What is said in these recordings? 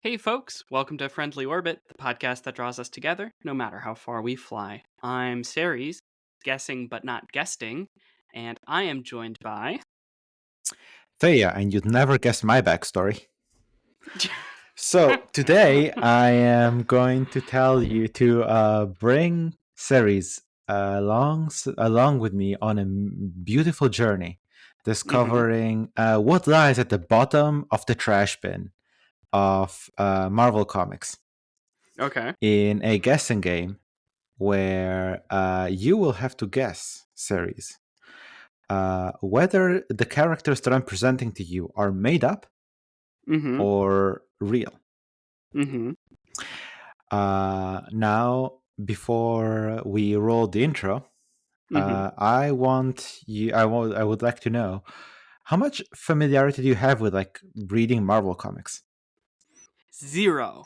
Hey, folks, welcome to Friendly Orbit, the podcast that draws us together no matter how far we fly. I'm Ceres, guessing but not guesting, and I am joined by. Theia, and you'd never guess my backstory. So today I am going to tell you to bring Ceres along with me on a beautiful journey, discovering what lies at the bottom of the trash bin of Marvel Comics Okay. in a guessing game where you will have to guess, Ceres, whether the characters that I'm presenting to you are made up Mm-hmm. or real. Mm-hmm. Now, before we roll the intro, Mm-hmm. I would like to know how much familiarity do you have with like reading Marvel comics? Zero.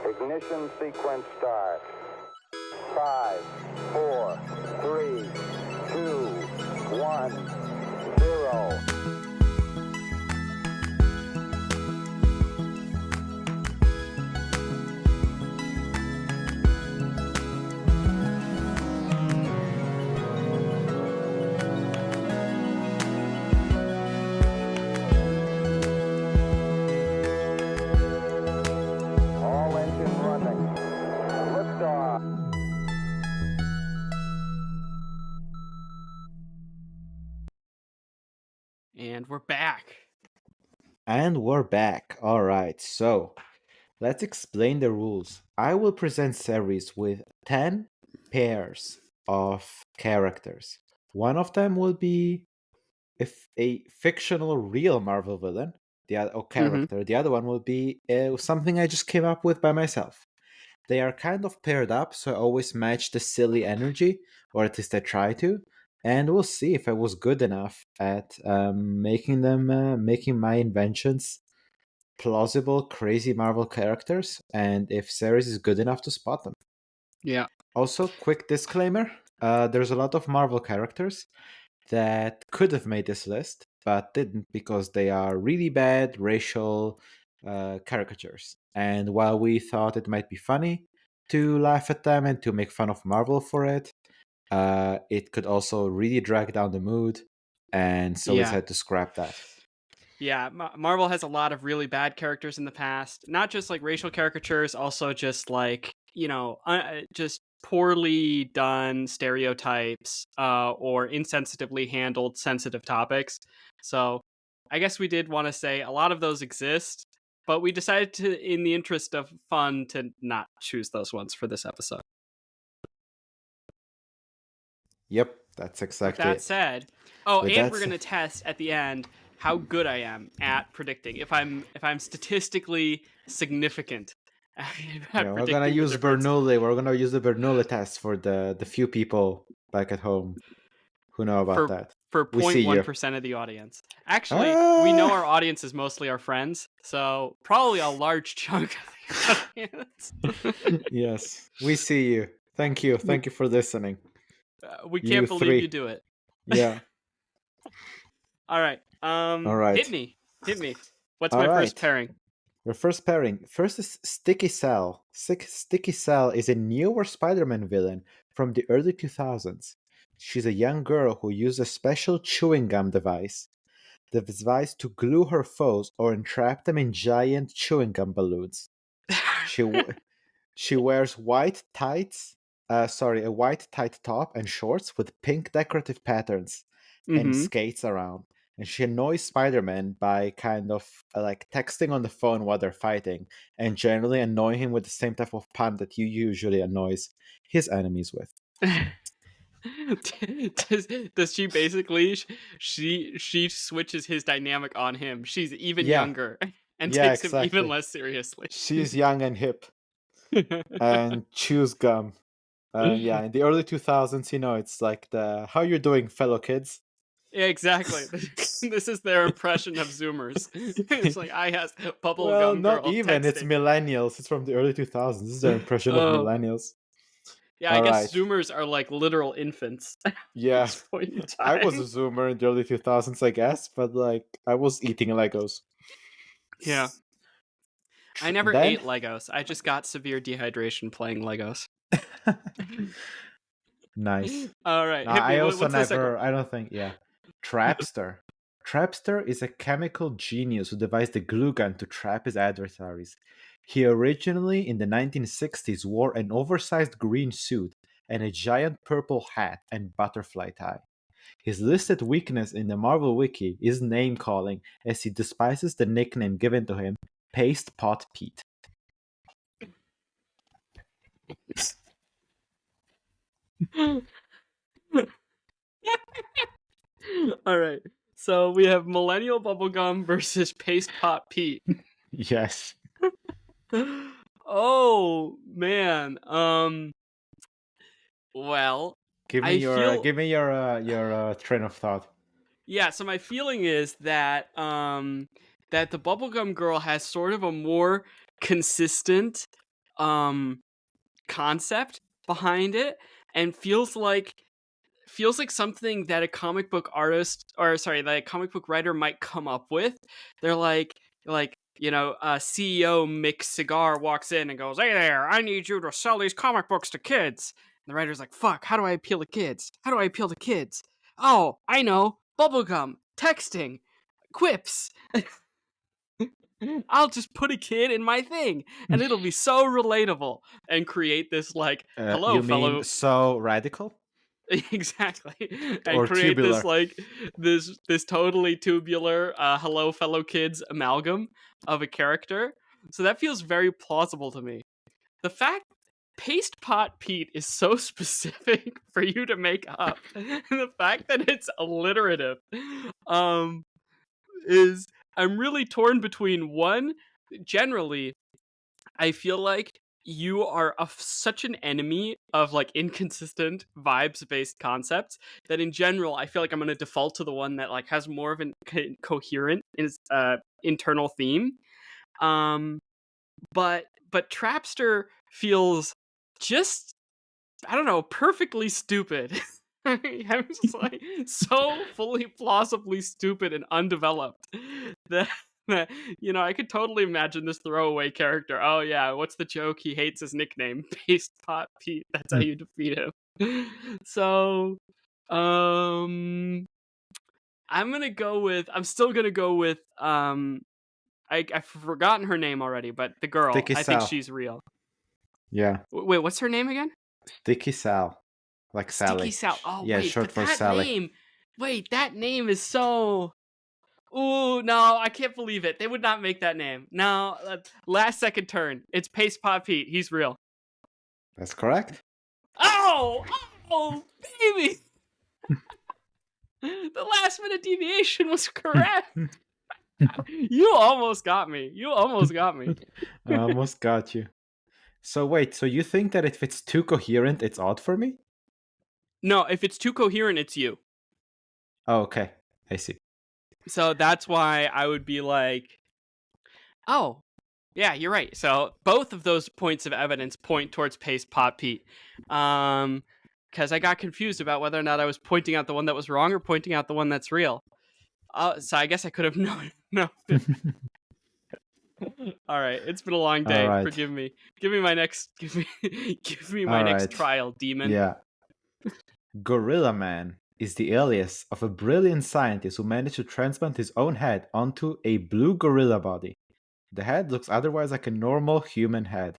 Ignition sequence start. 5, 4, 3, 2, 1, 0. All engine running. Liftoff. And we're back. And we're back. All right, so let's explain the rules. I will present Ceres with 10 pairs of characters. One of them will be if a fictional real Marvel villain, the other or character. The other one will be something I just came up with by myself. They are kind of paired up, so I always match the silly energy, or at least I try to. And we'll see if I was good enough at making my inventions plausible, crazy Marvel characters, and if Ceres is good enough to spot them. Yeah. Also, quick disclaimer: there's a lot of Marvel characters that could have made this list but didn't because they are really bad racial caricatures. And while we thought it might be funny to laugh at them and to make fun of Marvel for it, it could also really drag down the mood, and so we Yeah. decided to scrap that. Yeah, Marvel has a lot of really bad characters in the past. Not just like racial caricatures, also just like, just poorly done stereotypes or insensitively handled sensitive topics. So I guess we did want to say a lot of those exist, but we decided to, in the interest of fun, to not choose those ones for this episode. Yep, that's With exactly that it. said, we're gonna test at the end how good I am at predicting. If I'm statistically significant at Yeah, we're gonna predicting the use difference. Bernoulli. We're gonna use the Bernoulli test for the few people back at home who know about for that. for We see you. 0.1% of the audience. Actually, we know our audience is mostly our friends, so probably a large chunk of the audience. Yes, we see you. Thank you. Thank you for listening. We You can't believe you three. do it. Yeah. All right. All right. Hit me. What's All my first right. pairing? Your first pairing. First is Sticky Cell. Sticky Cell is a newer Spider-Man villain from the early 2000s. She's a young girl who used a special chewing gum device. The device to glue her foes or entrap them in giant chewing gum balloons. She wears white tights. A white tight top and shorts with pink decorative patterns, and Mm-hmm. skates around. And she annoys Spider-Man by kind of like texting on the phone while they're fighting, and generally annoying him with the same type of pun that you usually annoys his enemies with. does she basically she switches his dynamic on him? She's even Yeah, younger and yeah, takes him even exactly. less seriously. She's young and hip and chews gum. Yeah, in the early 2000s, it's like the how you doing, fellow kids. Yeah, exactly. This is their impression of Zoomers. It's like I has Well, bubblegum not girl even. It's texting. millennials. It's from the early 2000s. This is their impression of Oh, millennials. yeah. I All guess right. Zoomers are like literal infants at Yeah. this point in I was a time. Zoomer in the early 2000s, I guess, but like I was eating Legos. Yeah. I never Then ate Legos. I just got severe dehydration playing Legos. nice. All right, No, hit me. I also What's the second never. one? I don't think. Yeah, Trapster. Trapster is a chemical genius who devised a glue gun to trap his adversaries. He originally, in the 1960s, wore an oversized green suit and a giant purple hat and butterfly tie. His listed weakness in the Marvel Wiki is name calling, as he despises the nickname given to him, Paste Pot Pete. All right. So we have Millennial Bubblegum versus Paste Pot Pete. Yes. Oh man. Well, Give me I your feel train of thought. yeah, so my feeling is that that the Bubblegum Girl has sort of a more consistent concept behind it and feels like something that a comic book artist or sorry, that a comic book writer might come up with. They're like CEO Mick Cigar walks in and goes, "Hey there, I need you to sell these comic books to kids." And the writer's like, "Fuck, how do I appeal to kids? How do I appeal to kids? Oh, I know, bubblegum, texting, quips. I'll just put a kid in my thing and it'll be so relatable," and create this like, "Hello, You mean fellow." so radical Exactly. And or create this tubular? like this totally tubular hello fellow kids amalgam of a character. So that feels very plausible to me. The fact Paste Pot Pete is so specific for you to make up, and the fact that it's alliterative um is I'm really torn between one. Generally, I feel like you are such an enemy of like inconsistent vibes based concepts that in general I feel like I'm going to default to the one that like has more of an coherent internal theme. Um but Trapster feels just, I don't know, perfectly stupid. I'm just like so fully plausibly stupid and undeveloped that, that I could totally imagine this throwaway character. Oh yeah, what's the joke? He hates his nickname, Paste Pot Pete. That's how you defeat him. So, I'm still gonna go with I've forgotten her name already, but the girl. Sticky I think Sal. she's real. Yeah, Wait, what's her name again? Sticky Sal, like Sticky Sally. Sal. Oh Yeah, wait, short but for that Sally. name. Wait, that name is so. Ooh, no, I can't believe it. They would not make that name. No, last second turn. It's Paste Pot Pete. He's real. That's correct. Oh, baby. The last minute deviation was correct. You almost got me. I almost got you. So wait, so you think that if it's too coherent, it's odd for me? No, if it's too coherent, it's you. Oh, okay. I see. So that's why I would be like, oh, yeah, you're right. So both of those points of evidence point towards Paste Pot Pete. Because I got confused about whether or not I was pointing out the one that was wrong or pointing out the one that's real. So I guess I could have known. No. All right, it's been a long day. All right. Forgive me. Give me my next. Give me my All next right. trial, demon. Yeah. Gorilla Man is the alias of a brilliant scientist who managed to transplant his own head onto a blue gorilla body. The head looks otherwise like a normal human head.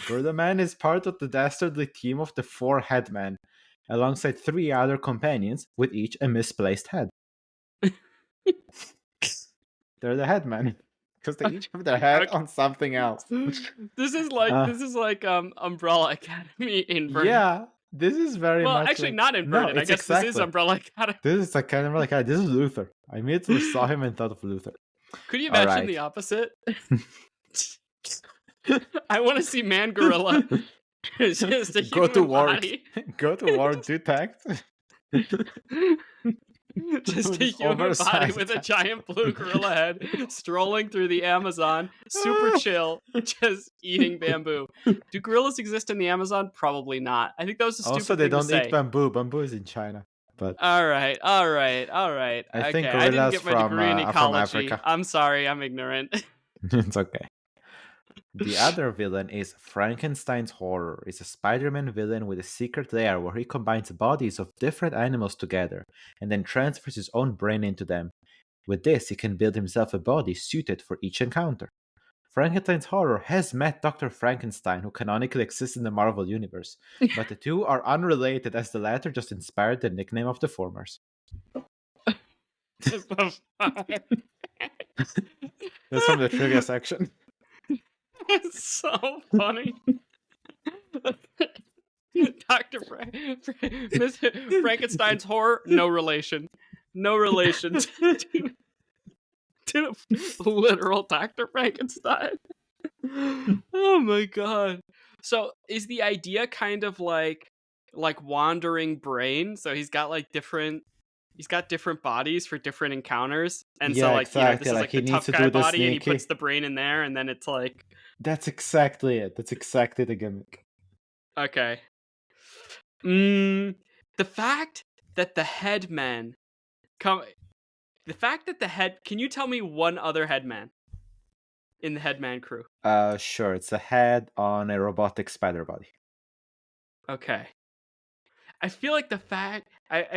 Gorilla Man is part of the dastardly team of the Four Headmen, alongside 3 other companions, with each a misplaced head. They're the Headmen, because they each have their head on something else. This is like Umbrella Academy inverted. Yeah, this is very much. Well, actually, like, not inverted. No, I guess this is Umbrella Academy. This is like kind of like this is Luther. I immediately saw him and thought of Luther. Could you imagine the opposite? I want to see Man Gorilla. It's just a Go to war. body. Go to war. Do text. Just a human body with a giant blue gorilla head strolling through the Amazon, super chill, just eating bamboo. Do gorillas exist in the Amazon? Probably not. I think that was a stupid Also, they thing to don't say. eat bamboo. Bamboo is in China. But all right. I think I didn't get my degree in from ecology. Africa. I'm sorry, I'm ignorant. It's okay. The other villain is Frankenstein's Horror. It's a Spider-Man villain with a secret lair where he combines bodies of different animals together and then transfers his own brain into them. With this, he can build himself a body suited for each encounter. Frankenstein's Horror has met Dr. Frankenstein, who canonically exists in the Marvel Universe, but the two are unrelated as the latter just inspired the nickname of the formers. That's from the trivia section. It's so funny. Dr. Frankenstein's Horror, no relation. No relation to literal Dr. Frankenstein. Oh my god. So is the idea kind of like wandering brain? So he's got different bodies for different encounters. And so exactly. This is like he the needs tough to guy do the body sneaky. and he puts the brain in there and then it's like That's exactly it. That's exactly the gimmick. okay. The fact that the headman can you tell me one other headman in the headman crew? Sure. It's a head on a robotic spider body. Okay. I feel like I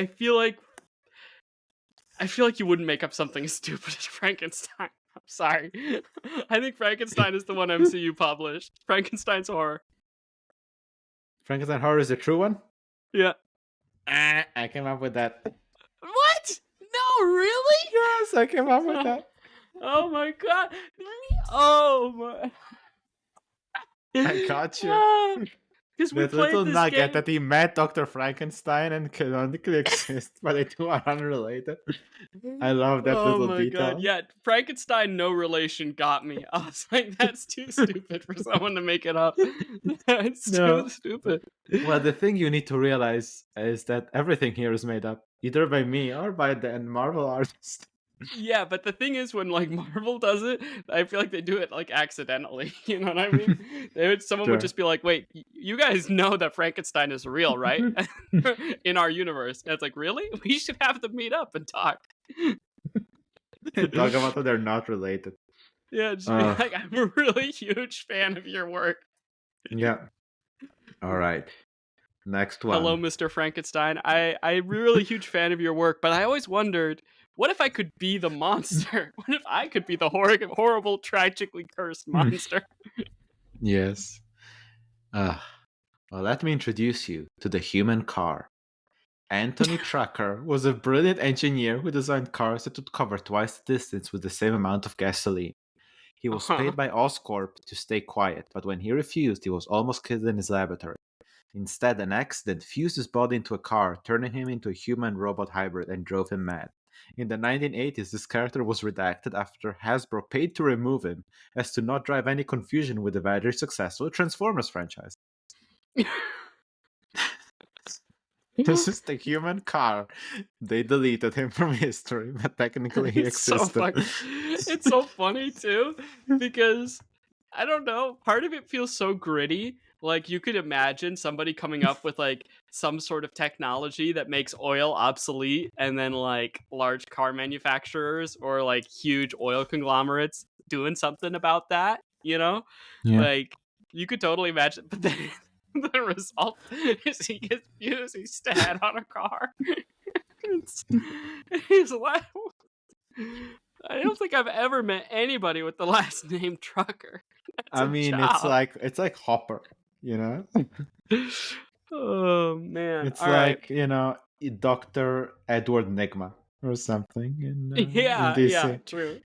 feel like you wouldn't make up something as stupid as Frankenstein. I'm sorry. I think Frankenstein is the one MCU published. Frankenstein's Horror. Frankenstein Horror is the true one? Yeah. I came up with that. What? No, really? Yes, I came up with that. Oh my god. Oh my. I got you. Because we That played little this nugget game. that he met Dr. Frankenstein and canonically exists, but they two are unrelated. I love that little my detail. god, yeah, Frankenstein no relation got me. I was like, that's too stupid for someone to make it up. That's too stupid. Well, the thing you need to realize is that everything here is made up, either by me or by the Marvel artist. Yeah, but the thing is, when Marvel does it, I feel like they do it accidentally. You know what I mean? Someone would just be like, "Wait, you guys know that Frankenstein is real, right? In our universe." And it's like, really? We should have them meet up and talk. Talk about how they're not related. Yeah, just be like, I'm a really huge fan of your work. Yeah. All right. Next one. Hello, Mr. Frankenstein. I'm really huge fan of your work, but I always wondered, what if I could be the monster? What if I could be the horrible, tragically cursed monster? Yes. Well, let me introduce you to the human car. Anthony Trucker was a brilliant engineer who designed cars that would cover twice the distance with the same amount of gasoline. He was paid by Oscorp to stay quiet, but when he refused, he was almost killed in his laboratory. Instead, an accident fused his body into a car, turning him into a human-robot hybrid and drove him mad. In the 1980s, this character was redacted after Hasbro paid to remove him, as to not drive any confusion with the very successful Transformers franchise. This is the human car. They deleted him from history, but technically he existed. It's so funny, too, because, I don't know, part of it feels so gritty. Like, you could imagine somebody coming up with, some sort of technology that makes oil obsolete, and then, large car manufacturers or, huge oil conglomerates doing something about that, you know? Yeah. You could totally imagine, but then the result is he gets fused, he's dead on a car. He's like, I don't think I've ever met anybody with the last name Trucker. I mean, it's like Hopper, you know? Oh man. It's all like, right. Dr. Edward Nigma or something in DC. Yeah, true.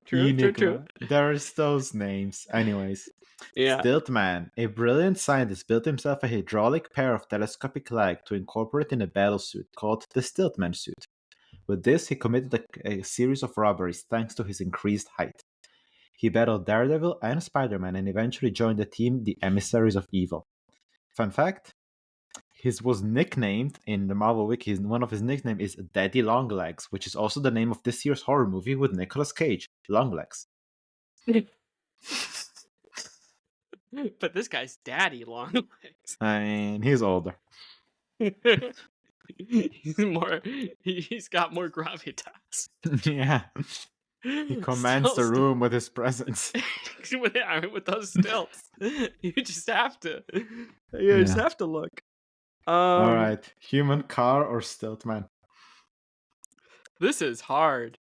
There's those names. Anyways. Yeah. Stiltman, a brilliant scientist, built himself a hydraulic pair of telescopic legs to incorporate in a battlesuit called the Stiltman suit. With this, he committed a series of robberies thanks to his increased height. He battled Daredevil and Spider-Man and eventually joined the team the Emissaries of Evil. Fun fact, his was nicknamed in the Marvel Wiki, one of his nicknames is Daddy Longlegs, which is also the name of this year's horror movie with Nicolas Cage, Longlegs. But this guy's Daddy Longlegs. I mean, he's older. He's got more gravitas. Yeah. He commands the room with his presence. With those stilts, you just have to. You just have to look. All right, human car or stilt man? This is hard.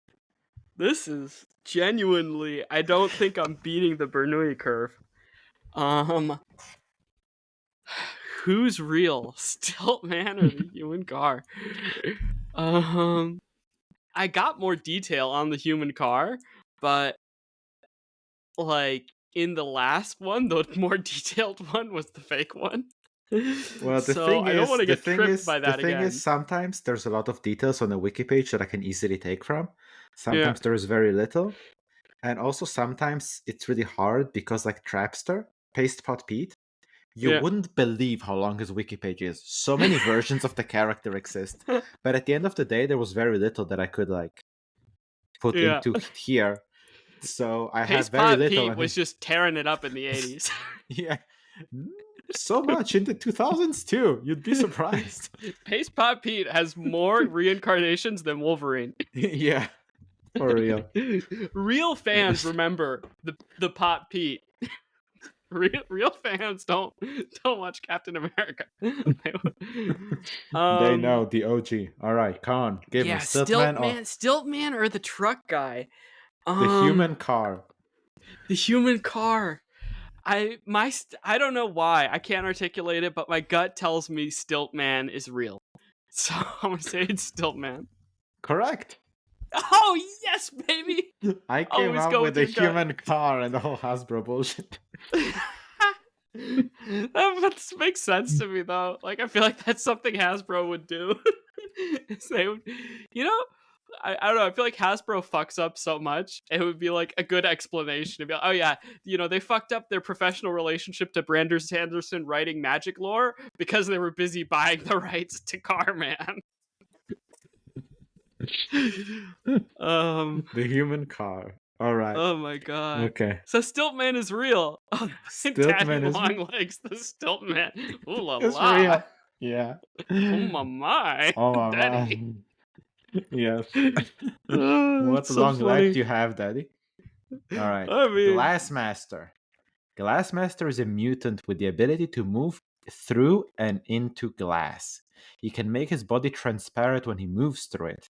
This is genuinely. I don't think I'm beating the Bernoulli curve. Who's real, stilt man or the human car? I got more detail on the human car, but like in the last one, the more detailed one was the fake one. Well, the so thing I is, don't want to get tripped by that the thing again. is, sometimes there's a lot of details on the wiki page that I can easily take from. Sometimes there is very little, and also sometimes it's really hard because, like Trapster, Pastepot Pete, you wouldn't believe how long his wiki page is. So many versions of the character exist, but at the end of the day, there was very little that I could like put into here. So I have very little. Pete was just tearing it up in the 80s. Yeah. So much in the 2000s too. You'd be surprised. Pastepot Pete has more reincarnations than Wolverine. Yeah, for real. Real fans remember the Pot Pete. Real fans don't watch Captain America. They know the OG. All right, Khan, give me Stiltman or the truck guy. The human car. The human car. I don't know why. I can't articulate it, but my gut tells me Stiltman is real. So I'm gonna say it's Stiltman. Correct. Oh yes, baby! I came up with the human car and the whole Hasbro bullshit. That makes sense to me though. Like I feel like that's something Hasbro would do. They would, I don't know. I feel like Hasbro fucks up so much. It would be like a good explanation to be like, oh yeah, they fucked up their professional relationship to Brandon Sanderson writing magic lore because they were busy buying the rights to Carman. The human car. All right. Oh my god. Okay. So Stiltman is real. Oh, Daddy Long Legs, the Stiltman. Ooh la la. Real. Yeah. Oh my. Oh my Daddy. Yes. What long leg do you have, Daddy? All right. Glassmaster. Glassmaster is a mutant with the ability to move through and into glass. He can make his body transparent when he moves through it.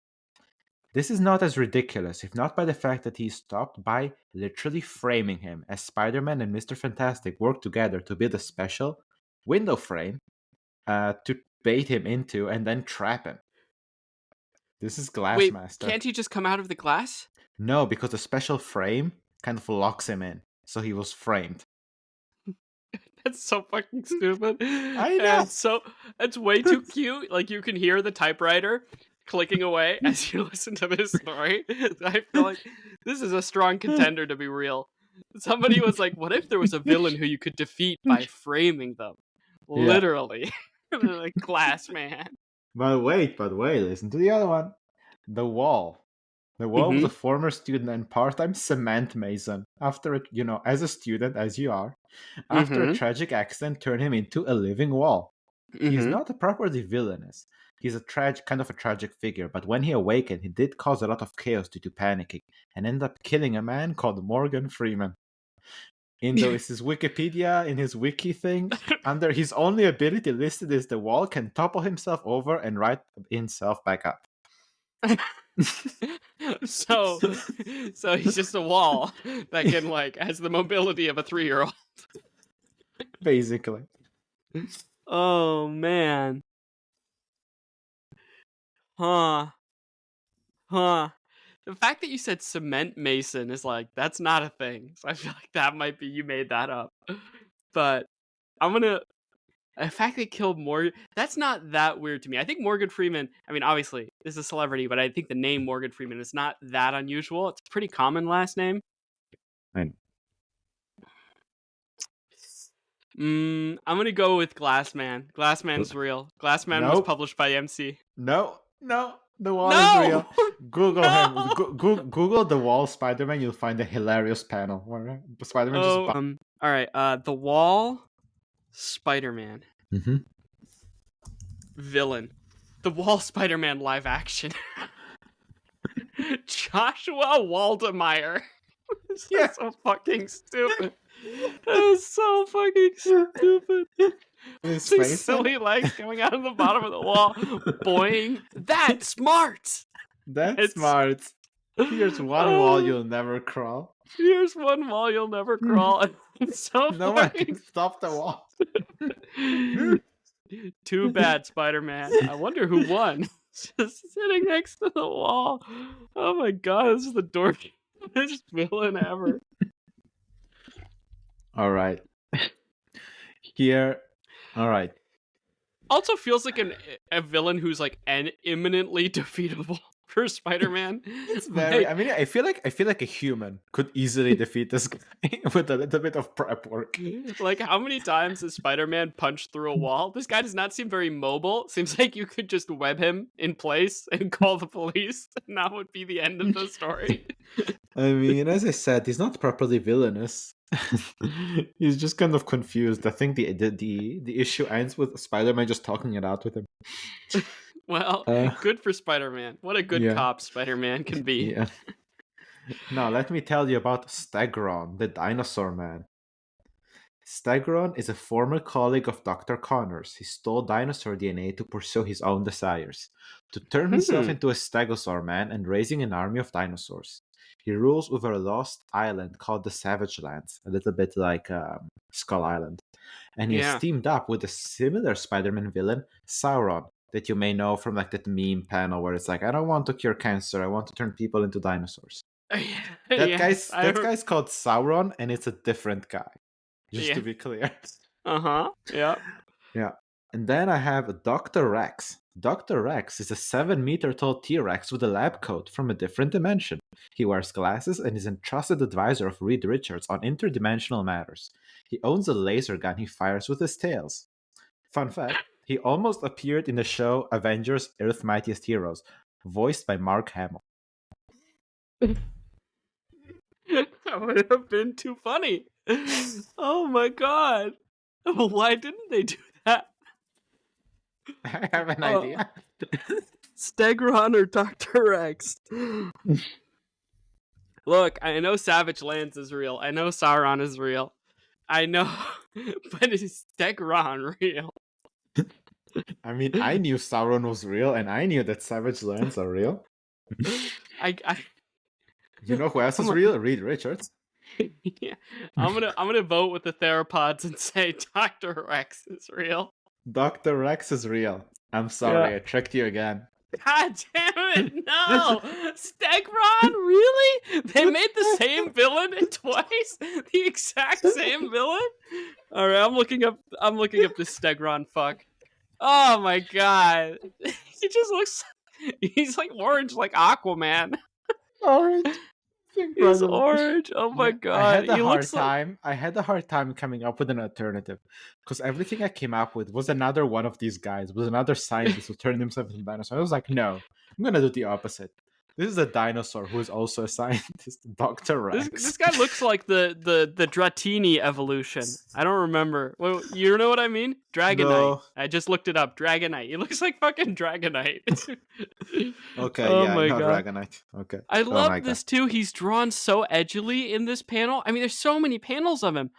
This is not as ridiculous, if not by the fact that he is stopped by literally framing him, as Spider-Man and Mr. Fantastic work together to build a special window frame to bait him into and then trap him. This is Glassmaster. Wait, can't he just come out of the glass? No, because the special frame kind of locks him in, so he was framed. That's so fucking stupid. I know. It's way too cute. Like you can hear the typewriter clicking away as you listen to this story. I feel like this is a strong contender to be real. Somebody was like, what if there was a villain who you could defeat by framing them? Yeah. Literally. Like Glass Man. But wait, listen to the other one. The Wall. The Wall was a former student and part-time cement mason. After, as a student, as you are, after a tragic accident turned him into a living wall. He's not a properly villainous. He's a kind of a tragic figure, but when he awakened, he did cause a lot of chaos due to panicking, and ended up killing a man called Morgan Freeman. In his Wikipedia, in his wiki thing, under his only ability listed is the Wall can topple himself over and right himself back up. So he's just a wall that can has the mobility of a 3-year-old. Basically. Oh man. Huh. The fact that you said cement mason is that's not a thing. So I feel like that might be you made that up. But the fact they killed Morgan, that's not that weird to me. I think Morgan Freeman, obviously, is a celebrity, but I think the name Morgan Freeman is not that unusual. It's a pretty common last name. I'm going to go with Glassman. Glassman's real. Glassman was published by MC. No. The Wall is real. Google him. Google The Wall Spider-Man. You'll find a hilarious panel where Spider-Man just... all right. The Wall Spider-Man. Villain. The Wall Spider-Man live action. Joshua Waldemeier. This Yeah. is so fucking stupid. That is so fucking stupid. His These face. silly legs coming out of the bottom of the wall. Boing. That's smart. That's It's- smart. Here's one wall you'll never crawl. Here's one wall you'll never crawl. It's so No one fucking can stop the wall. Too bad, Spider-Man. I wonder who won. Just sitting next to the wall. Oh my god, this is the dorkiest villain ever. All right. Here. All right. Also feels like a villain who's like imminently defeatable for Spider-Man. It's very. I mean, I feel like a human could easily defeat this guy with a little bit of prep work. Like, how many times has Spider-Man punched through a wall? This guy does not seem very mobile. Seems like you could just web him in place and call the police, and that would be the end of the story. I mean, as I said, he's not properly villainous. He's just kind of confused. I think the issue ends with Spider-Man just talking it out with him. Well, good for Spider-Man. What a good cop Spider-Man can be. Yeah. Now, let me tell you about Stegron, the dinosaur man. Stegron is a former colleague of Dr. Connors. He stole dinosaur DNA to pursue his own desires, to turn himself into a stegosaur man and raising an army of dinosaurs. He rules over a lost island called the Savage Lands, a little bit like Skull Island. And he is teamed up with a similar Spider-Man villain, Sauron, that you may know from like that meme panel where it's like, I don't want to cure cancer, I want to turn people into dinosaurs. That guy's called Sauron, and it's a different guy. Just to be clear. Yeah. Yeah. And then I have Dr. Rex. Dr. Rex is a 7-meter tall T-Rex with a lab coat from a different dimension. He wears glasses and is a trusted advisor of Reed Richards on interdimensional matters. He owns a laser gun he fires with his tails. Fun fact, he almost appeared in the show Avengers Earth's Mightiest Heroes, voiced by Mark Hamill. That would have been too funny. Oh my god. Why didn't they do that? I have an idea. Stegron or Dr. Rex? Look, I know Savage Lands is real. I know Sauron is real. I know, but is Stegron real? I mean, I knew Sauron was real, and I knew that Savage Lands are real. You know who else is real? Reed Richards. Yeah. I'm gonna vote with the theropods and say Dr. Rex is real. Dr. Rex is real. I'm sorry, I tricked you again. God damn it, no! Stegron, really? They made the same villain twice? The exact same villain? Alright, I'm looking up this Stegron fuck. Oh my god. He just looks, he's like orange like Aquaman. Orange. He's orange. Oh my god. I had a hard time coming up with an alternative. Because everything I came up with was another one of these guys, was another scientist who turned himself into a dinosaur. I was like, no, I'm gonna do the opposite. This is a dinosaur who is also a scientist, Dr. Rex. This guy looks like the Dratini evolution. I don't remember. Well, you know what I mean? Dragonite. No. I just looked it up. Dragonite. He looks like fucking Dragonite. Okay, oh yeah, my no, god. Dragonite. Okay. I love this too. He's drawn so edgily in this panel. I mean, there's so many panels of him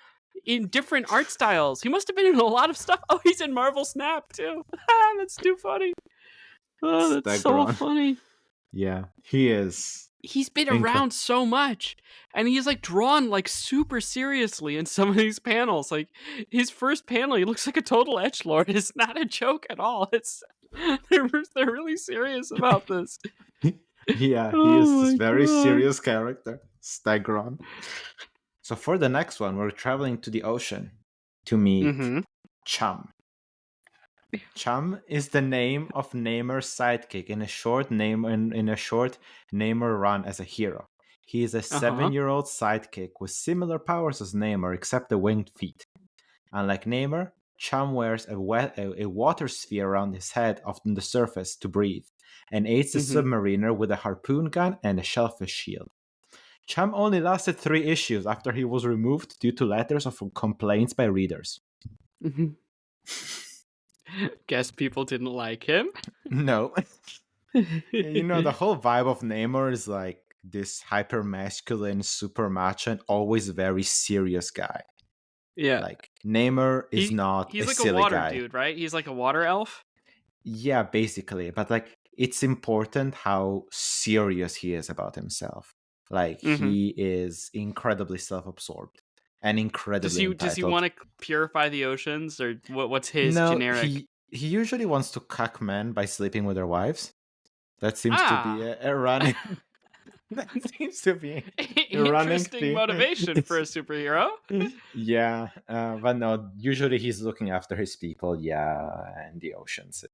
in different art styles. He must have been in a lot of stuff. Oh, he's in Marvel Snap too. That's too funny. Oh, that's so funny. Yeah, he is. He's been around so much, and he's like drawn like super seriously in some of these panels. Like his first panel, he looks like a total edgelord. It's not a joke at all. It's they're really serious about this. Yeah, he is this very serious character, Stegron. So for the next one, we're traveling to the ocean to meet Chum. Chum is the name of Namer's sidekick in a short Namer run as a hero. He is a 7-year-old sidekick with similar powers as Namer, except the winged feet. Unlike Namer, Chum wears a water sphere around his head on the surface to breathe, and aids the submariner with a harpoon gun and a shellfish shield. Chum only lasted 3 issues after he was removed due to letters of complaints by readers. Guess people didn't like him. No. The whole vibe of Namor is like this hyper masculine, super macho, and always very serious guy. Yeah. Like Namor is not He's a like a silly water guy. dude, right? He's like a water elf. Yeah, basically. But like it's important how serious he is about himself. Like Mm-hmm. he is incredibly self-absorbed and Does incredibly he entitled. want to purify the oceans, or what's his No, generic? he usually wants to cuck men by sleeping with their wives. That seems to be Ah, a running. That seems to be a running interesting theme. motivation for a superhero. Yeah, but no. Usually he's looking after his people. Yeah, and the oceans.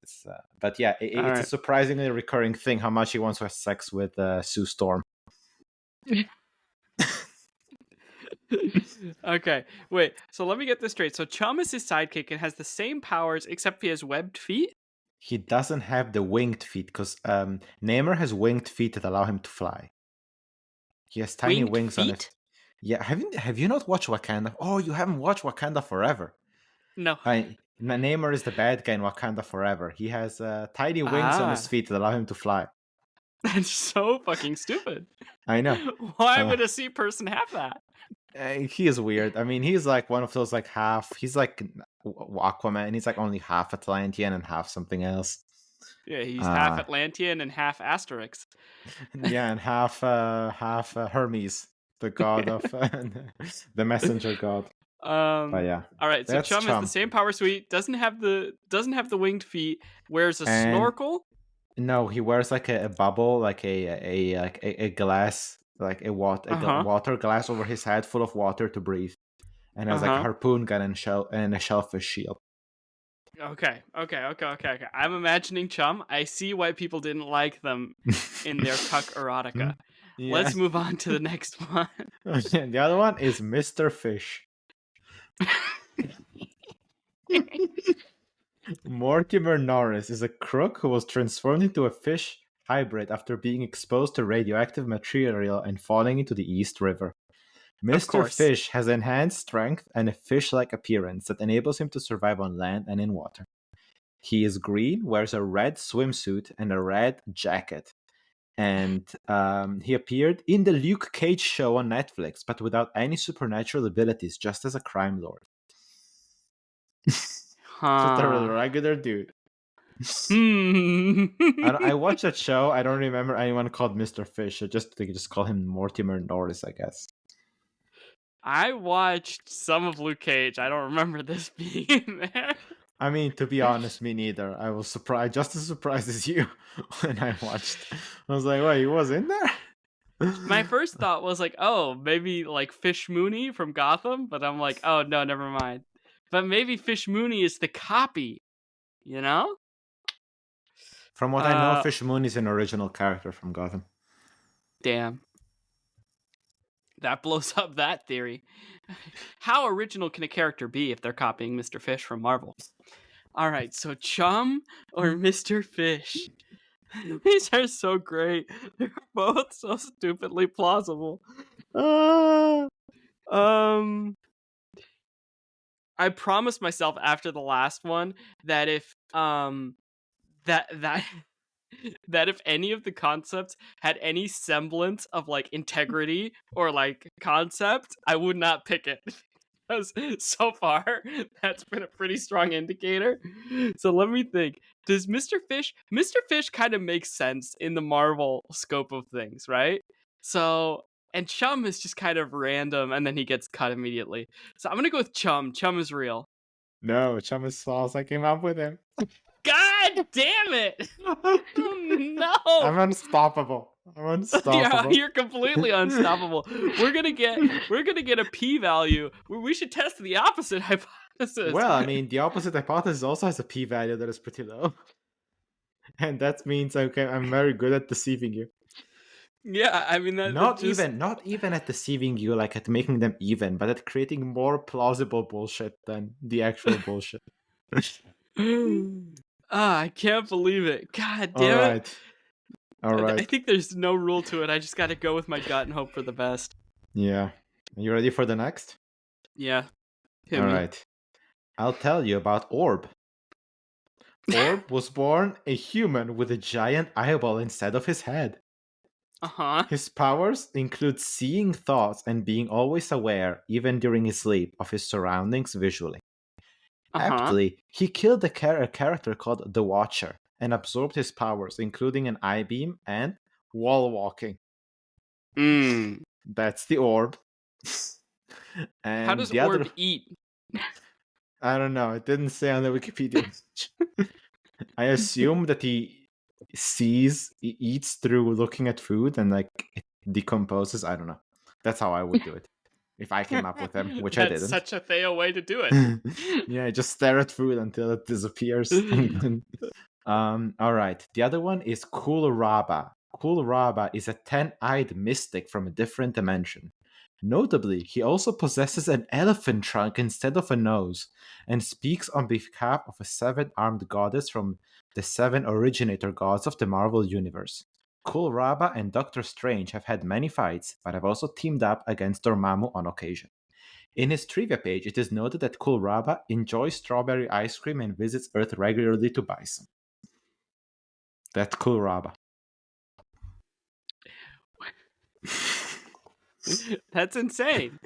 But yeah, All it's a right. surprisingly recurring thing how much he wants to have sex with Sue Storm. Okay, wait. So let me get this straight. So Chum is his sidekick and has the same powers, except he has webbed feet. He doesn't have the winged feet because Namor has winged feet that allow him to fly. He has tiny Winged wings on his. feet? Yeah, have you not watched Wakanda? Oh, you haven't watched Wakanda Forever. No. Namor is the bad guy in Wakanda Forever. He has tiny wings on his Ah, feet that allow him to fly. that's so fucking stupid. I know. Why would a sea person have that? He is weird. I mean, he's like one of those like half. He's like Aquaman. He's like only half Atlantean and half something else. Yeah, he's half Atlantean and half Asterix. Yeah, and half Hermes, the god of the messenger god. But yeah, All right. So that's Chum has the same power suite. Doesn't have the winged feet. Wears a And snorkel. no, he wears like a bubble, like a glass, like a water glass over his head, full of water to breathe, and has like a harpoon gun and a shellfish shield. Okay. I'm imagining Chum. I see why people didn't like them in their cuck erotica. Yeah. Let's move on to the next one. The other one is Mr. Fish. Mortimer Norris is a crook who was transformed into a fish hybrid after being exposed to radioactive material and falling into the East River. Mr. course. Fish has enhanced strength and a fish-like appearance that enables him to survive on land and in water. He is green, wears a red swimsuit and a red jacket. And he appeared in the Luke Cage show on Netflix, but without any supernatural abilities, just as a crime lord. Just a regular dude. I watched that show. I don't remember anyone called Mr. Fish. They just call him Mortimer Norris, I guess. I watched some of Luke Cage. I don't remember this being in there. I mean, to be honest, me neither. I was surprised, just as surprised as you when I watched. I was like, wait, he was in there? My first thought was like, oh, maybe like Fish Mooney from Gotham, but I'm like, oh no, never mind. But maybe Fish Mooney is the copy, you know? From what I know, Fish Mooney is an original character from Gotham. Damn. That blows up that theory. How original can a character be if they're copying Mr. Fish from Marvel? All right, so Chum or Mr. Fish? These are so great. They're both so stupidly plausible. I promised myself after the last one that if that if any of the concepts had any semblance of like integrity or like concept, I would not pick it. Because so far, that's been a pretty strong indicator. So let me think. Does Mr. Fish kind of makes sense in the Marvel scope of things, right? So, and Chum is just kind of random, and then he gets cut immediately. So I'm gonna go with Chum. Chum is real. No, Chum is false. I came up with him. God damn it! No, I'm unstoppable. Yeah, you're completely unstoppable. We're gonna get a p-value. We should test the opposite hypothesis. Well, I mean, the opposite hypothesis also has a p-value that is pretty low, and that means I'm very good at deceiving you. Yeah, I mean that. Not even at deceiving you, like at making them even, but at creating more plausible bullshit than the actual bullshit. I can't believe it. God damn it. All right. I think there's no rule to it. I just got to go with my gut and hope for the best. Yeah. Are you ready for the next? Yeah. All right. I'll tell you about Orb. Orb was born a human with a giant eyeball instead of his head. Uh-huh. His powers include seeing thoughts and being always aware, even during his sleep, of his surroundings visually. Uh-huh. Aptly, he killed a character called the Watcher and absorbed his powers, including an eye beam and wall walking. Mm. That's the orb. How And does the other, Orb eat? I don't know, it didn't say on the Wikipedia page. I assume that he eats through looking at food and like it decomposes. I don't know. That's how I would do it if I came up with them, which I That's didn't. such a Theia way to do it. Yeah, just stare at food until it disappears. All right. The other one is Kulraba. Kulraba is a 10-eyed mystic from a different dimension. Notably, he also possesses an elephant trunk instead of a nose, and speaks on behalf of a 7-armed goddess from the 7 originator gods of the Marvel Universe. Kulraba and Doctor Strange have had many fights, but have also teamed up against Dormammu on occasion. In his trivia page, it is noted that Kulraba enjoys strawberry ice cream and visits Earth regularly to buy some. That's Kulraba. That's insane.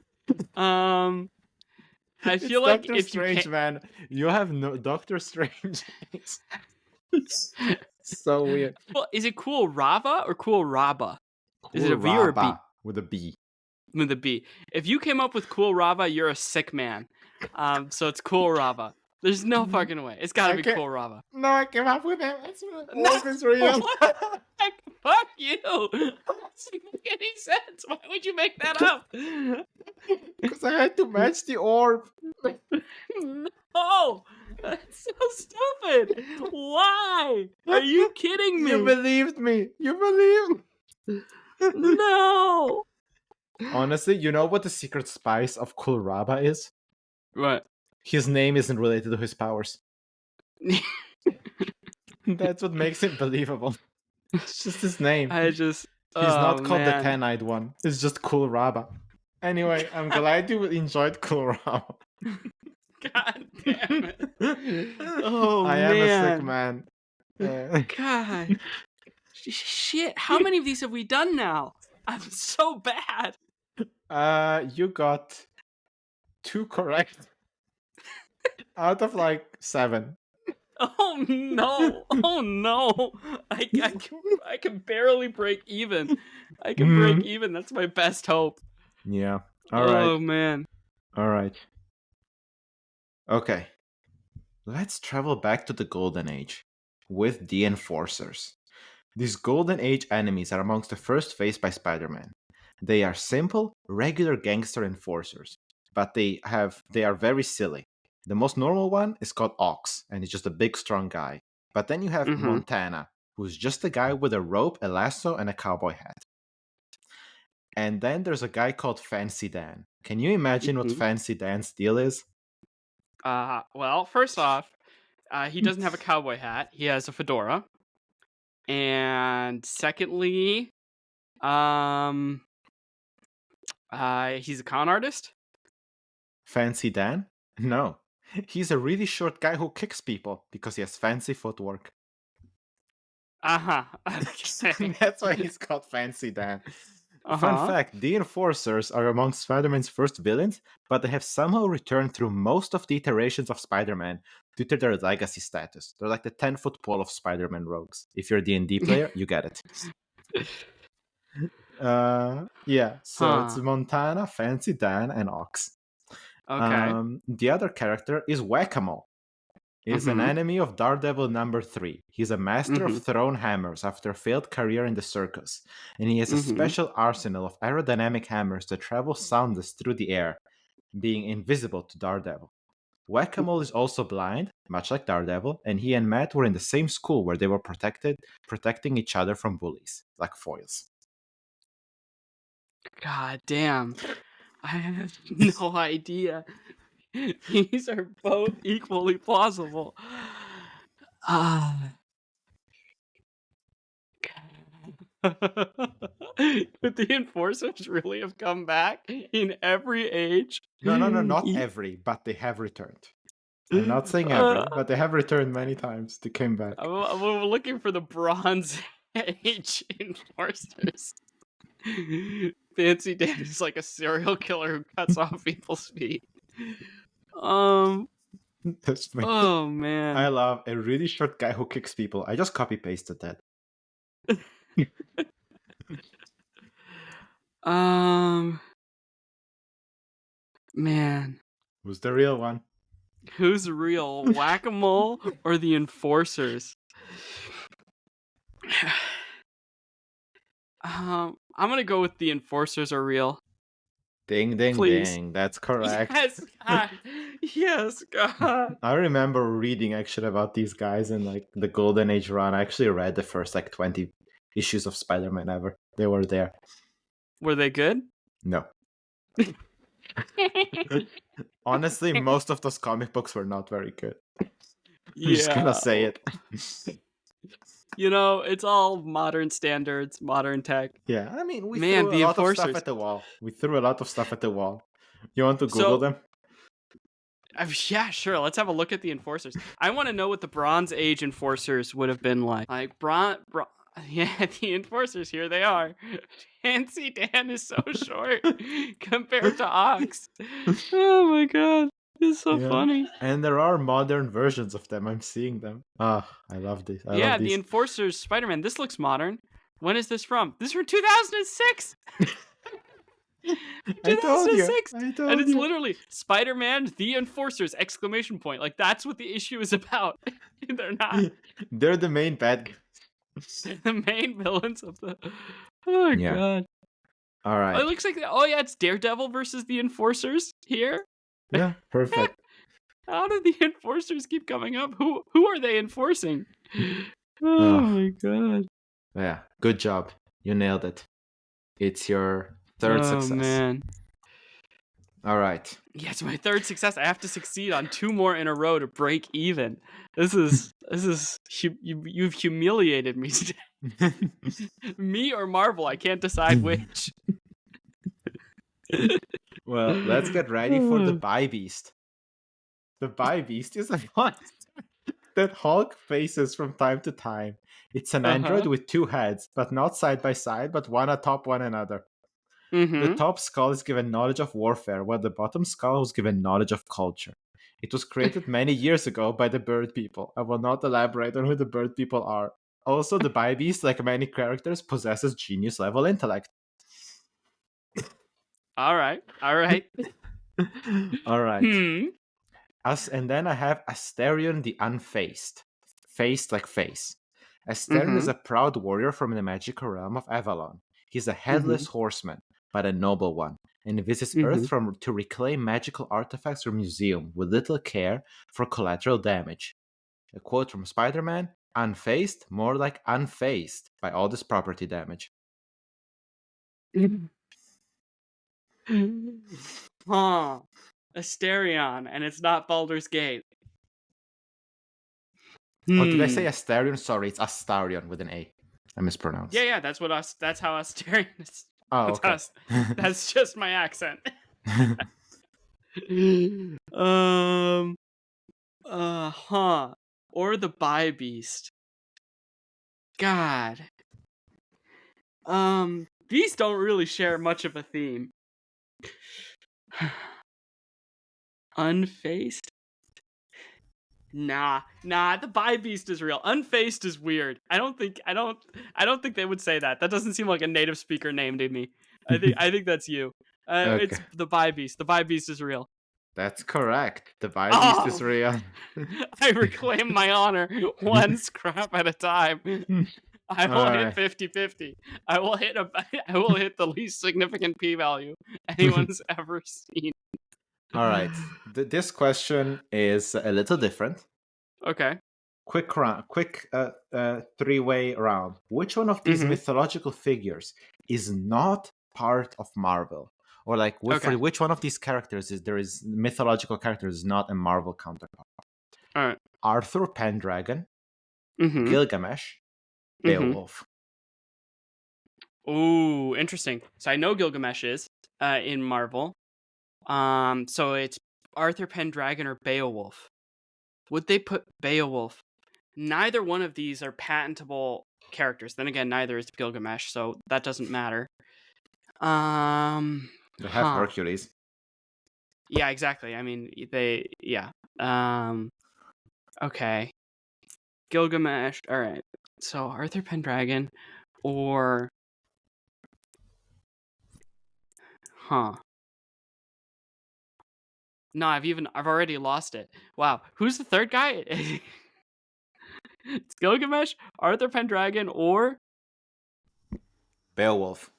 I It's feel like Doctor if Strange, you can't... man. You have no Doctor Strange. So weird. Well, is it Cool Rava or Cool Raba? Is it a V or a B? Kulraba with a B. With a B. If you came up with Cool Rava, you're a sick man. So it's Cool Rava. There's no fucking way. It's gotta be Okay. Cool Rava. No, I came up with it. It's No, real. what the heck? Fuck you. That doesn't make any sense. Why would you make that up? Because I had to match the orb. No, that's so stupid. Why? Are you kidding me? You believed me. You believed. No. Honestly, you know what the secret spice of Kulraba is? What? His name isn't related to his powers. That's what makes it believable. It's just his name. He's not called the 10-eyed one. It's just Kulraba. Anyway, I'm glad you enjoyed Kulraba. God damn it. Oh, I am a sick man. God. Shit, how many of these have we done now? I'm so bad. You got 2 correct out of like 7. Oh no! Oh no! I can barely break even. I can break even. That's my best hope. Yeah. All right. Oh man. All right. Okay. Let's travel back to the Golden Age with the Enforcers. These Golden Age enemies are amongst the first faced by Spider-Man. They are simple, regular gangster enforcers, but they are very silly. The most normal one is called Ox, and he's just a big, strong guy. But then you have Montana, who's just a guy with a rope, a lasso, and a cowboy hat. And then there's a guy called Fancy Dan. Can you imagine what Fancy Dan's deal is? Well, first off, he doesn't have a cowboy hat. He has a fedora. And secondly, he's a con artist? Fancy Dan? No. He's a really short guy who kicks people because he has fancy footwork. Okay. That's why he's called Fancy Dan. Fun fact, the Enforcers are among Spider-Man's first villains, but they have somehow returned through most of the iterations of Spider-Man due to their legacy status. They're like the 10-foot pole of Spider-Man rogues. If you're a D&D player, you get it. Yeah, so it's Montana, Fancy Dan, and Ox. Okay. The other character is Whack-A-Mole. He's an enemy of Daredevil number 3. He's a master of thrown hammers after a failed career in the circus, and he has a special arsenal of aerodynamic hammers that travel soundless through the air, being invisible to Daredevil. Whack-A-Mole is also blind, much like Daredevil, and he and Matt were in the same school where they were protecting each other from bullies, like foils. God damn. I have no idea. These are both equally plausible. Could the Enforcers really have come back in every age? No, not every, but they have returned. I'm not saying ever, but they have returned many times. They came back. I'm looking for the Bronze Age enforcers. Fancy Dan is like a serial killer who cuts off people's feet. That's me. Oh I man. love a really short guy who kicks people. I just copy pasted that. Man. Who's the real one? Who's real, Whack-A-Mole or the enforcers? I'm gonna go with the enforcers are real. Ding, ding, Please. ding. That's correct. Yes, God. Yes, God. I remember reading actually about these guys in like the Golden Age run. I actually read the first like 20 issues of Spider-Man ever. They were there. Were they good? No. Honestly, most of those comic books were not very good. I'm just gonna say it. You know, it's all modern standards, modern tech. Yeah, I mean, we Man, threw the a lot of stuff enforcers. at the wall. We threw a lot of stuff at the wall. You want to Google them? Yeah, sure. Let's have a look at the enforcers. I want to know what the Bronze Age enforcers would have been like. Like yeah, the enforcers, here they are. Fancy Dan is so short compared to Ox. Oh my god. It's so funny. And there are modern versions of them. I'm seeing them. Ah, I love this. I love the these. enforcers Spider-Man. This looks modern. When is this from? This is from 2006. I told you. And it's literally Spider-Man, the enforcers, exclamation point. Like, that's what the issue is about. They're not. They're the main bad guys. They're the main villains of the... Oh, Yeah. God. All right. It looks like... Oh, yeah, it's Daredevil versus the enforcers here. Yeah, perfect. How do the enforcers keep coming up? Who are they enforcing? Oh, my God. Yeah, good job. You nailed it. It's your third success. Oh, man. All right. Yeah, it's my third success. I have to succeed on 2 more in a row to break even. This is you've humiliated me today. Me or Marvel, I can't decide which. Well, let's get ready for the Bi Beast. The Bi Beast is a monster that Hulk faces from time to time. It's an android with 2 heads, but not side by side, but one atop one another. The top skull is given knowledge of warfare, while the bottom skull was given knowledge of culture. It was created many years ago by the bird people. I will not elaborate on who the bird people are. Also, the Bi Beast, like many characters, possesses genius level intellect. All right. All right. And then I have Asterion the Unfaced. Faced like face. Asterion is a proud warrior from the magical realm of Avalon. He's a headless horseman, but a noble one, and visits Earth to reclaim magical artifacts from museum with little care for collateral damage. A quote from Spider-Man: "Unfaced, more like unfazed by all this property damage." Asterion, and it's not Baldur's Gate. Oh, did I say Asterion? Sorry, it's Astarion with an A. I mispronounced. Yeah, that's how Asterion is. Oh, okay. That's just my accent. Or the Bi Beast. God. These don't really share much of a theme. Unfaced? Nah, the Bi Beast is real. Unfaced is weird. I don't think they would say that. That doesn't seem like a native speaker name to me. I think that's you. Okay. It's the Bi Beast. The Bi Beast is real. That's correct. The Bi Beast is real. I reclaim my honor one scrap at a time. I will hit 50-50. I will hit the least significant p-value anyone's ever seen. All right. This question is a little different. Okay. Quick 3-way round. Which one of these mythological figures is not part of Marvel? Or like, for which one of these characters is mythological characters is not a Marvel counterpart? All right. Arthur Pendragon, Gilgamesh, Beowulf. Ooh, interesting. So I know Gilgamesh is in Marvel. So it's Arthur Pendragon or Beowulf. Would they put Beowulf? Neither one of these are patentable characters. Then again, neither is Gilgamesh, so that doesn't matter. They have Huh. Hercules. Yeah, exactly. I mean, yeah. Okay. Gilgamesh. All right. So Arthur Pendragon or No, I've already lost it. Wow. Who's the third guy? It's Gilgamesh, Arthur Pendragon, or Beowulf.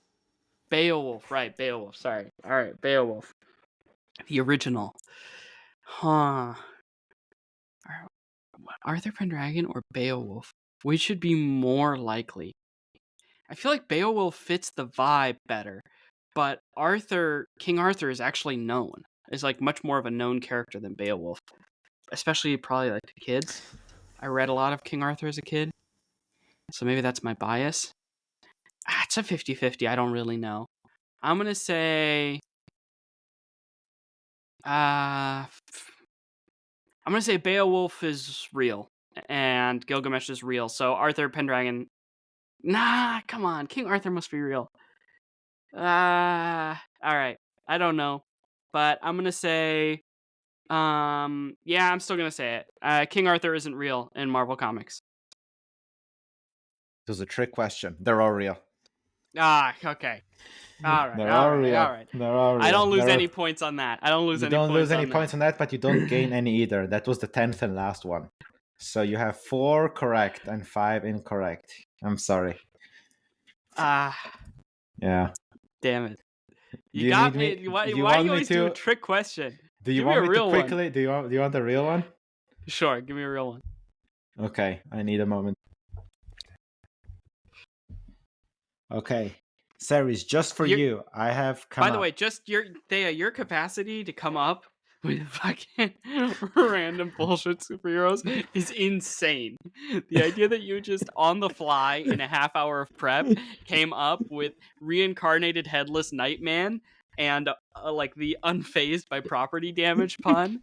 Beowulf. Right, Beowulf. Sorry. All right, Beowulf. The original. Huh. Arthur Pendragon or Beowulf? Which should be more likely? I feel like Beowulf fits the vibe better, but King Arthur is actually known. Is like much more of a known character than Beowulf, especially probably like to kids. I read a lot of King Arthur as a kid, so maybe that's my bias. It's a 50-50. I don't really know. I'm gonna say, I'm gonna say Beowulf is real and Gilgamesh is real. So Arthur Pendragon. Nah, come on. King Arthur must be real. All right. I don't know, but I'm gonna say, yeah, I'm still gonna say it. King Arthur isn't real in Marvel Comics. It was a trick question. They're all real. Okay. All right. They're All all right. real. All right. They're all real. I don't lose any points on that. I don't lose You any don't points lose any on points that. on that, but you don't gain any either. That was the 10th and last one. So you have 4 correct and 5 incorrect. I'm sorry. Yeah. Damn it. Do You you got need me. me- Why do do you you want me always do a to- trick question? Do you Give me want a me real to one. quickly? Do you want a real one? Sure, give me a real one. Okay, I need a moment. Okay, Ceres, just for you, I have come By the up. way, just your capacity to come up with fucking random bullshit superheroes is insane. The idea that you just on the fly in a half hour of prep came up with reincarnated headless Nightman and like the unfazed by property damage pun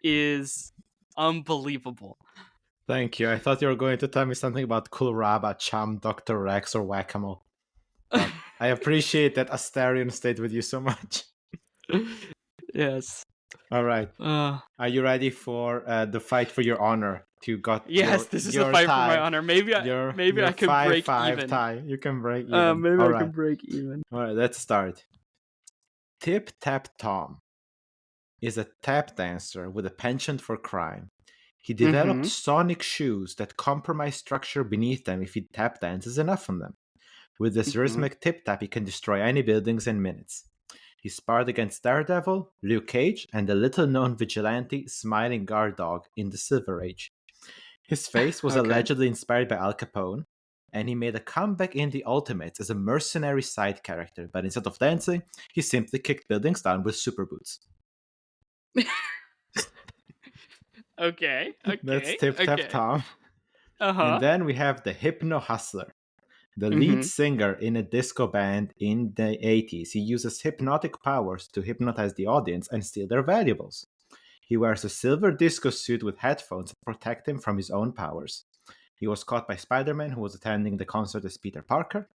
is unbelievable. Thank you. I thought you were going to tell me something about Kulraba, Cham, Dr. Rex, or Whack-A-Mole. But I appreciate that Astarion stayed with you so much. Yes. All right. Are you ready for the fight for your honor? Yes, this is the fight for my honor. Maybe I can break 5-5 even. tie. You can break even. Maybe All I can break even. All right, let's start. Tip Tap Tom is a tap dancer with a penchant for crime. He developed sonic shoes that compromise structure beneath them if he tap dances enough on them. With this rhythmic tip tap, he can destroy any buildings in minutes. He sparred against Daredevil, Luke Cage, and the little-known vigilante Smiling Guard Dog in the Silver Age. His face was allegedly inspired by Al Capone, and he made a comeback in The Ultimates as a mercenary side character, but instead of dancing, he simply kicked buildings down with super boots. Okay. That's Tip Tap Tom. And then we have the Hypno Hustler. The lead singer in a disco band in the 80s. He uses hypnotic powers to hypnotize the audience and steal their valuables. He wears a silver disco suit with headphones that protect him from his own powers. He was caught by Spider-Man, who was attending the concert as Peter Parker.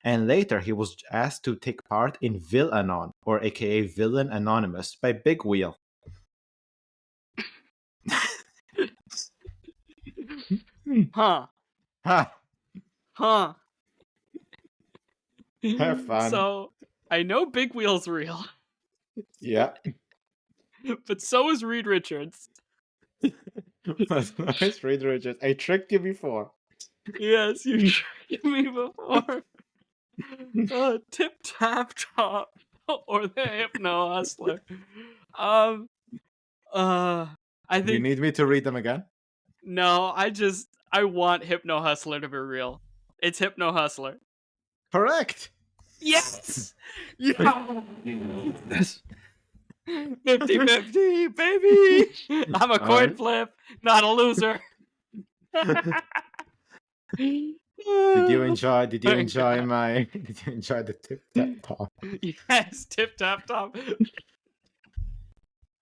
And later he was asked to take part in Villanon, or aka Villain Anonymous, by Bigwheel. Huh. Have fun. So, I know Bigwheel's real. Yeah. But so is Reed Richards. Nice, Reed Richards. I tricked you before. Yes, you tricked me before. Tip Tap Top or the Hypno Hustler. I think. Do you need me to read them again? No, I want Hypno Hustler to be real. It's Hypno Hustler. Correct. Yes. Yeah. 50-50, baby. I'm a coin flip, not a loser. Did you enjoy the Tip Tap Top? Yes, Tip Tap Top.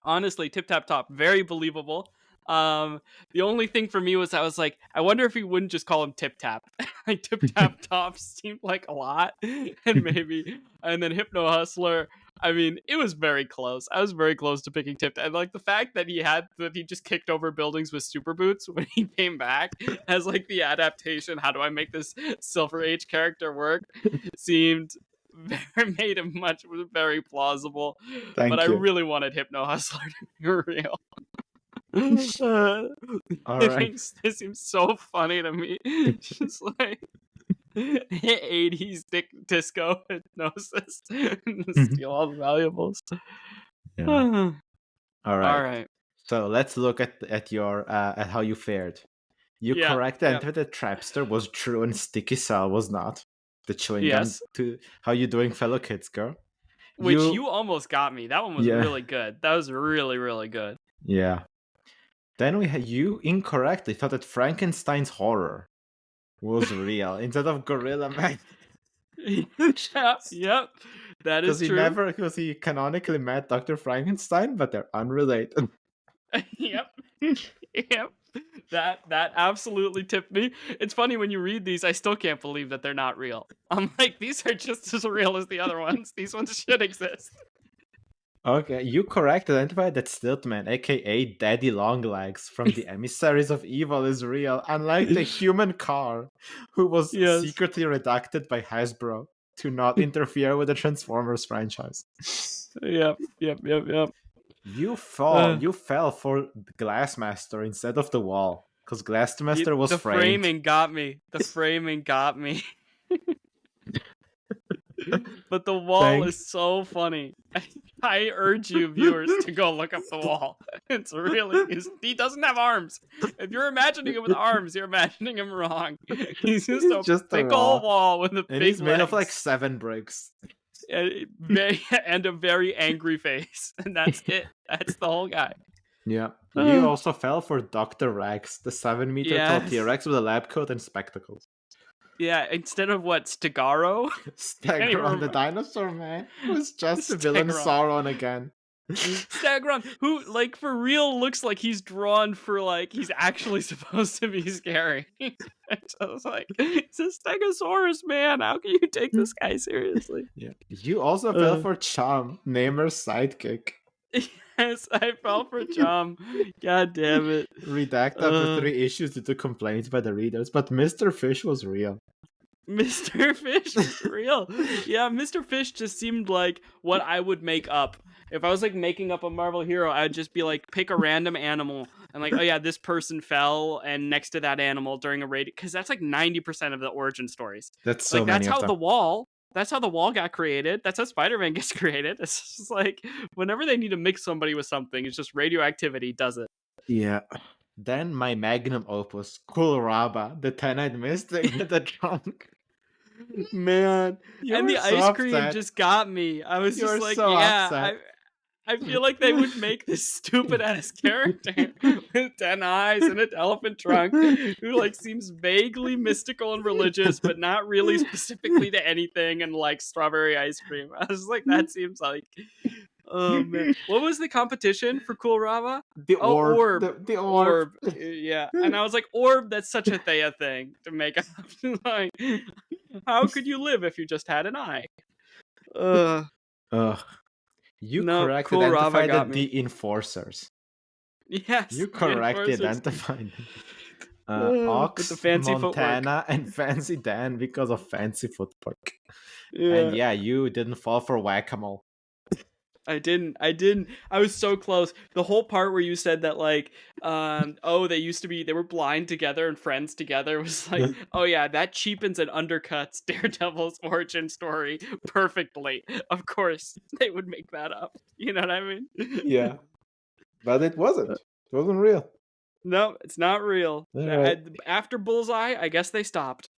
Honestly, Tip Tap Top, very believable. The only thing for me was I was like, I wonder if he wouldn't just call him Tip Tap. Like Tip Tap Top seemed like a lot, and then Hypno Hustler. I mean, it was very close. I was very close to picking Tip Tap. And like the fact that he just kicked over buildings with super boots when he came back as like the adaptation. How do I make this Silver Age character work? Seemed made him very plausible. Thank but I you. really wanted Hypno Hustler to be real. All right. This seems so funny to me. Just like 80s disco hypnosis and steal all the valuables. Yeah. All All right. right. So let's look at your at how you fared. You corrected enter the Trapster was true and Sticky Cell was not. The chewing gum. How you doing, fellow kids, girl? Which you almost got me. That one was really good. That was really, really good. Yeah. Then we had you incorrectly thought that Frankenstein's horror was real instead of Gorilla Man. Yep. That is true. Because he canonically met Dr. Frankenstein, but they're unrelated. Yep. That absolutely tipped me. It's funny when you read these, I still can't believe that they're not real. I'm like, these are just as real as the other ones. These ones should exist. Okay, you correctly identified that Stiltman, aka Daddy Longlegs from the Emissaries of Evil, is real, unlike the human car, who was secretly redacted by Hasbro to not interfere with the Transformers franchise. Yep. You fell for Glassmaster instead of the wall, because Glassmaster was framed. The framing got me. But the wall is so funny. I urge you, viewers, to go look up the wall. He doesn't have arms. If you're imagining him with arms, you're imagining him wrong. He's just a big old wall with a big he's made legs. of like 7 bricks. And a very angry face. And that's it. That's the whole guy. Yeah. You also fell for Dr. Rex, the 7-meter tall T-Rex with a lab coat and spectacles. Yeah, instead of what, Stegaro? Stegron, the dinosaur man. It was just a villain Sauron again. Stegron, who, like, for real looks like he's drawn for, like, he's actually supposed to be scary. So I was like, it's a Stegosaurus, man. How can you take this guy seriously? Yeah. You also fell for Chom, Namer's sidekick. Yes, I fell for Chom. God damn it. Redact after 3 issues due to complaints by the readers, but Mr. Fish was real. Mr. Fish is real. Yeah, Mr. Fish just seemed like what I would make up. If I was like making up a Marvel hero, I'd just be like, pick a random animal and like, oh yeah, this person fell and next to that animal during a raid, because that's like 90% of the origin stories. That's so many that's of them. That's how the wall got created. That's how Spider-Man gets created. It's just like whenever they need to mix somebody with something, it's just radioactivity does it. Yeah. Then my magnum opus, Kulraba, the 10-eyed mystic in the trunk. Man, and the ice cream just got me. I was just like, upset. I feel like they would make this stupid ass character with 10 eyes and an elephant trunk who like seems vaguely mystical and religious, but not really specifically to anything, and like strawberry ice cream. I was like, that seems like, oh man. What was the competition for Cool Rava? The orb. The orb. Yeah. And I was like, orb, that's such a Theia thing to make up. Like, how could you live if you just had an eye? You correctly identified the enforcers. Yes. You correctly identified Ox, the fancy Montana, footwork. and Fancy Dan because of fancy footwork. Yeah. And you didn't fall for Whack-A-Mole. I didn't. I was so close. The whole part where you said that, like, they were blind together and friends together was like, oh yeah, that cheapens and undercuts Daredevil's origin story perfectly. Of course, they would make that up. You know what I mean? Yeah. But it wasn't. It wasn't real. No, it's not real. Right. After Bullseye, I guess they stopped.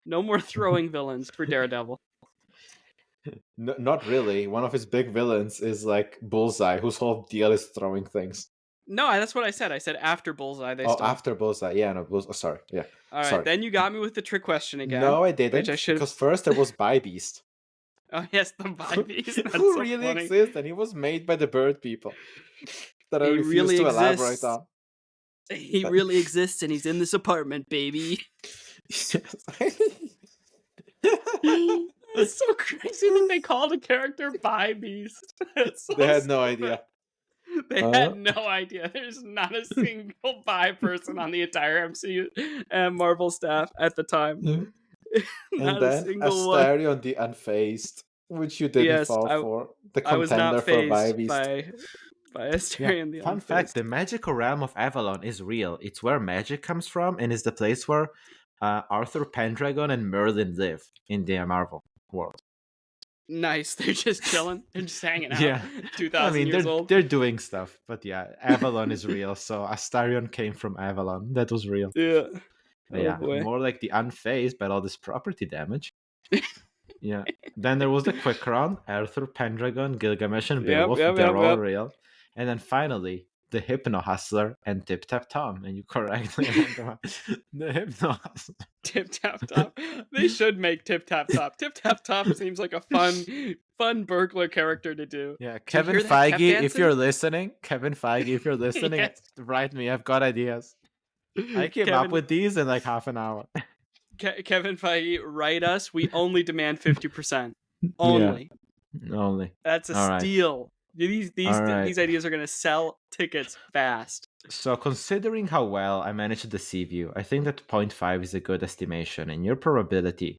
No more throwing villains for Daredevil. No, not really. One of his big villains is like Bullseye, whose whole deal is throwing things. No, that's what I said. I said after Bullseye they stopped. After Bullseye. Yeah, no, sorry. Yeah. All right, then you got me with the trick question again. No, I didn't. Because first there was Bi-Beast. Oh yes, the Bi-Beast. Who so really exists, and he was made by the bird people. That I refuse to elaborate on. He really exists, and he's in this apartment, baby. It's so crazy that they called a character Bi Beast. So They had no idea. They had no idea. There's not a single bi person on the entire MCU and Marvel staff at the time. And then Astarion the Unfazed, which you didn't fall for. The I was contender not for phased Bi-Beast. by Astarion the Unfazed. Fun fact, the magical realm of Avalon is real. It's where magic comes from and is the place where Arthur Pendragon and Merlin live in the Marvel world. Nice. They're just chilling. They're just hanging out. Yeah. 2,000 years old. They're doing stuff. But yeah, Avalon is real. So Astarion came from Avalon. That was real. Yeah. Boy. More like the Unfazed by all this property damage. Yeah. Then there was the quick run. Arthur Pendragon, Gilgamesh, and Beowulf. They're all real. And then finally, the Hypno Hustler and Tip Tap Tom. And you correctly the Hypno Hustler. Tip Tap Top. They should make Tip Tap Top. Tip Tap Top seems like a fun burglar character to do. Yeah, Kevin Feige, if you're listening, yes. Write me. I've got ideas. I came up with these in like half an hour. Kevin Feige, write us. We only demand 50%. Only. Yeah. Only. That's a steal. These ideas are going to sell tickets fast. So considering how well I managed to deceive you, I think that 0.5 is a good estimation, and your probability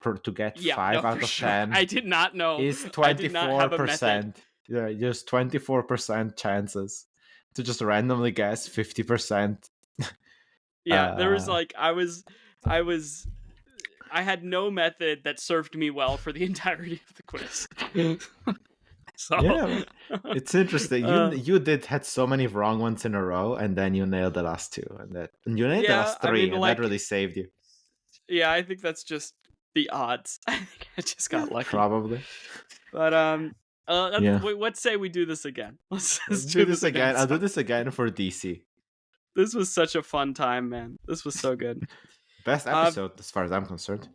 to get 5 out of 10 I did not know is 24%. Yeah, just 24% chances to just randomly guess 50%. Yeah, there was like I had no method that served me well for the entirety of the quiz. So yeah, it's interesting. You had so many wrong ones in a row, and then you nailed the last 2, and you nailed the last 3, and that really saved you. Yeah, I think that's just the odds. I think I just got lucky. Probably. But let's say we do this again. Let's do this again. I'll do this again for DC. This was such a fun time, man. This was so good. Best episode as far as I'm concerned.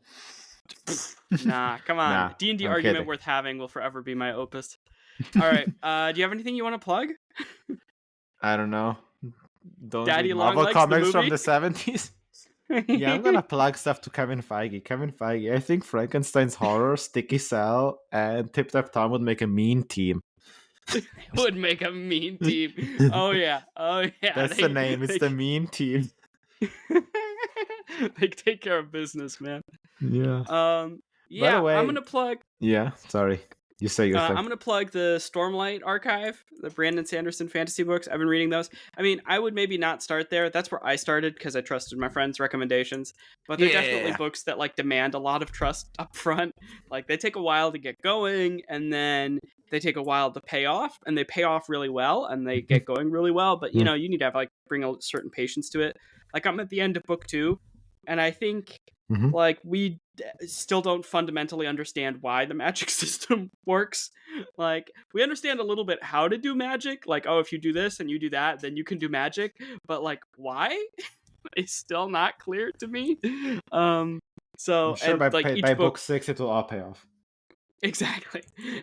Nah, come on. D&D argument worth having will forever be my opus. All right. Do you have anything you want to plug? I don't know. Daddy Marvel comics from the 70s? Yeah, I'm gonna plug stuff to Kevin Feige. I think Frankenstein's Horror, Sticky Cell, and Tip Tap Tom would make a mean team. Would make a mean team. Oh yeah. That's the name. It's the mean team. They take care of business, man. Yeah. Yeah. By the way, I'm gonna plug. Yeah. Sorry. You say your thing. I'm going to plug the Stormlight Archive, the Brandon Sanderson fantasy books. I've been reading those. I mean, I would maybe not start there. That's where I started because I trusted my friends' recommendations. But they're definitely books that like demand a lot of trust up front. Like they take a while to get going, and then they take a while to pay off, and they pay off really well, and they get going really well. But you know, you need to have like bring a certain patience to it. Like I'm at the end of book 2, and I think like we still don't fundamentally understand why the magic system works. Like we understand a little bit how to do magic, like if you do this and you do that then you can do magic, but like why is still not clear to me. So I'm sure by book 6 it will all pay off. Exactly.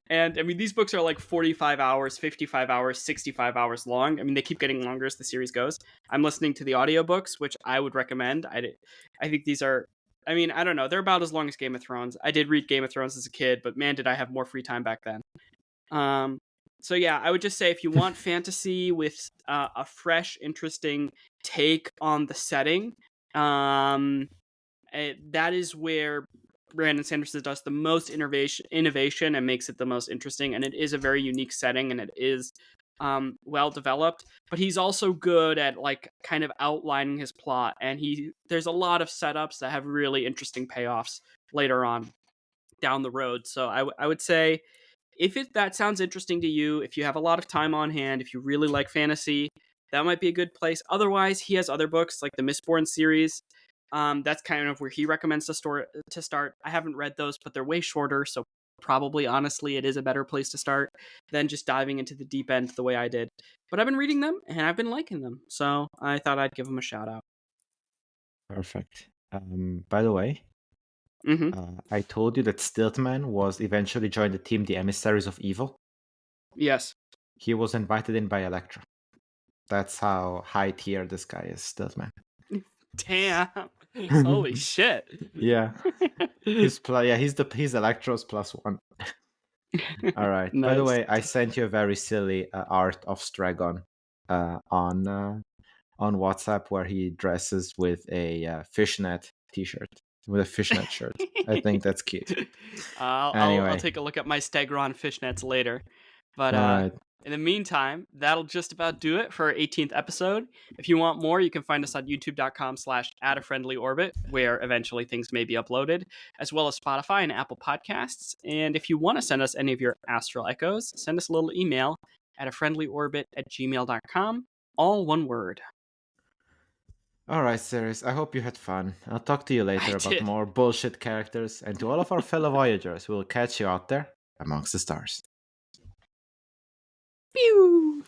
And I mean these books are like 45 hours, 55 hours, 65 hours long. I mean they keep getting longer as the series goes. I'm listening to the audiobooks, which I would recommend. I think these are, I mean, I don't know. They're about as long as Game of Thrones. I did read Game of Thrones as a kid, but man, did I have more free time back then. So yeah, I would just say if you want fantasy with a fresh, interesting take on the setting, that is where Brandon Sanderson does the most innovation and makes it the most interesting. And it is a very unique setting, and it is well developed, but he's also good at like kind of outlining his plot, and there's a lot of setups that have really interesting payoffs later on down the road. So I would say if that sounds interesting to you, if you have a lot of time on hand, if you really like fantasy, that might be a good place. Otherwise, he has other books like the Mistborn series. That's kind of where he recommends to start. I haven't read those, but they're way shorter, so probably honestly it is a better place to start than just diving into the deep end the way I did. But I've been reading them and I've been liking them, so I thought I'd give them a shout out. Perfect. By the way, I told you that Stiltman was eventually joined the team, the Emissaries of Evil. Yes. He was invited in by Elektra. That's how high tier this guy is still, man. Damn. Holy shit. Yeah. He's Electro's +1. All right. By the Nice. way, I sent you a very silly art of Stragon on WhatsApp where he dresses with a fishnet t-shirt, with a fishnet shirt. I think that's cute. I'll Anyway. take a look at my Stegron fishnets later. But All right. in the meantime, that'll just about do it for our 18th episode. If you want more, you can find us on youtube.com/@a-friendly-orbit, where eventually things may be uploaded, as well as Spotify and Apple Podcasts. And if you want to send us any of your astral echoes, send us a little email at afriendlyorbit@gmail.com, all one word. All right, Ceres. I hope you had fun. I'll talk to you later about more bullshit characters. And to all of our fellow Voyagers, we'll catch you out there amongst the stars. Pew!